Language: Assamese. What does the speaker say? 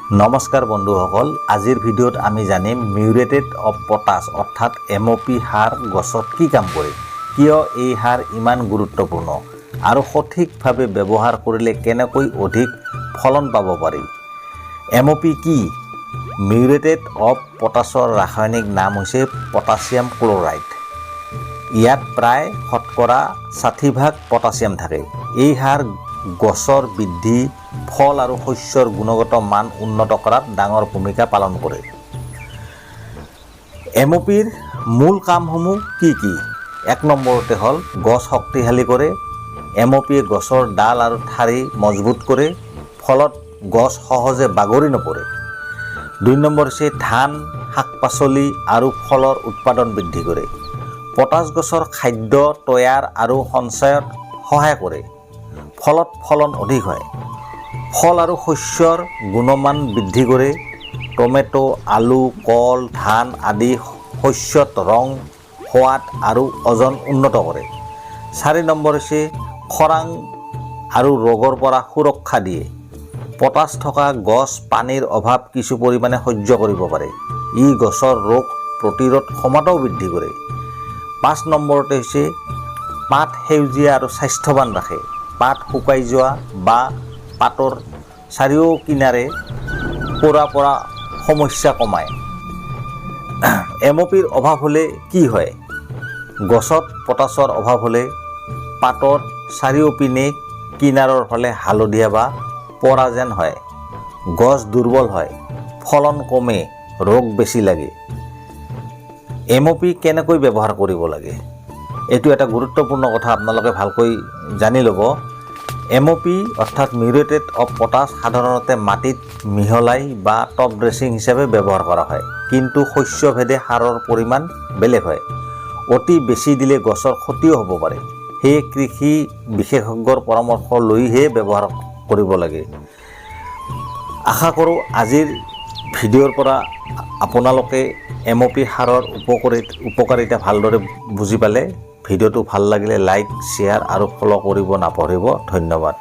নমস্কাৰ বন্ধুসকল, আজিৰ ভিডিঅ'ত আমি জানিম মিউৰেটেড অফ পটাছ অৰ্থাৎ MOP সাৰ গছত কি কাম কৰে, কিয় এই সাৰ ইমান গুৰুত্বপূৰ্ণ আৰু সঠিকভাৱে ব্যৱহাৰ কৰিলে কেনেকৈ অধিক ফলন পাব পাৰি। MOP কি? মিউৰেটেড অফ পটাছৰ ৰাসায়নিক নাম হৈছে পটাছিয়াম ক্লৰাইড। ইয়াত প্ৰায় শতকৰা 60% পটাছিয়াম থাকে। এই সাৰ গছৰ বৃদ্ধি, ফল আৰু শস্যৰ গুণগত মান উন্নত কৰাত ডাঙৰ ভূমিকা পালন কৰে। MOPৰ মূল কামসমূহ কি কি? 1 নম্বৰতে হ'ল গছ শক্তিশালী কৰে। MOPয়ে গছৰ ডাল আৰু ঠাৰি মজবুত কৰে, ফলত গছ সহজে বাগৰি নপৰে। 2 নম্বৰ হৈছে ধান, শাক পাচলি আৰু ফলৰ উৎপাদন বৃদ্ধি কৰে। পটাছ গছৰ খাদ্য তৈয়াৰ আৰু সঞ্চয়ত সহায় কৰে, ফলত ফলন অধিক হয়। ফল আৰু শস্যৰ গুণমান বৃদ্ধি কৰে। টমেটো, আলু, কল, ধান আদি শস্যত ৰং, সোৱাদ আৰু ওজন উন্নত কৰে। 4 নম্বৰ হৈছে খৰাং আৰু ৰোগৰ পৰা সুৰক্ষা দিয়ে। পটাছ থকা গছ পানীৰ অভাৱ কিছু পৰিমাণে সহ্য কৰিব পাৰে। ই গছৰ ৰোগ প্ৰতিৰোধ ক্ষমতাও বৃদ্ধি কৰে। 5 নম্বৰতে হৈছে পাত সেউজীয়া আৰু স্বাস্থ্যৱান ৰাখে। পাত শুকাই যোৱা বা পাতৰ চাৰিওকিনাৰে পৰা সমস্যা কমায়। MOPৰ অভাৱ হ'লে কি হয়? গছত পটাছৰ অভাৱ হ'লে পাতৰ চাৰিওপিনে কিনাৰৰ ফালে হালধীয়া বা পৰা যেন হয়, গছ দুৰ্বল হয়, ফলন কমে, ৰোগ বেছি লাগে। MOP কেনেকৈ ব্যৱহাৰ কৰিব লাগে? এইটো এটা গুৰুত্বপূৰ্ণ কথা, আপোনালোকে ভালকৈ জানি ল'ব। MOP অৰ্থাৎ মিউৰেটেড অফ পটাছ সাধাৰণতে মাটিত মিহলাই বা টপ ড্ৰেছিং হিচাপে ব্যৱহাৰ কৰা হয়, কিন্তু শস্যভেদে সাৰৰ পৰিমাণ বেলেগ হয়। অতি বেছি দিলে গছৰ ক্ষতিও হ'ব পাৰে। সেয়ে কৃষি বিশেষজ্ঞৰ পৰামৰ্শ লৈহে ব্যৱহাৰ কৰিব লাগে। আশা কৰোঁ আজিৰ ভিডিঅ'ৰ পৰা আপোনালোকে MOP সাৰৰ উপকাৰিতা ভালদৰে বুজি পালে। ভিডিঅ'টো ভাল লাগিলে লাইক, শ্বেয়াৰ আৰু ফ'ল' কৰিব নাপাহৰিব। ধন্যবাদ।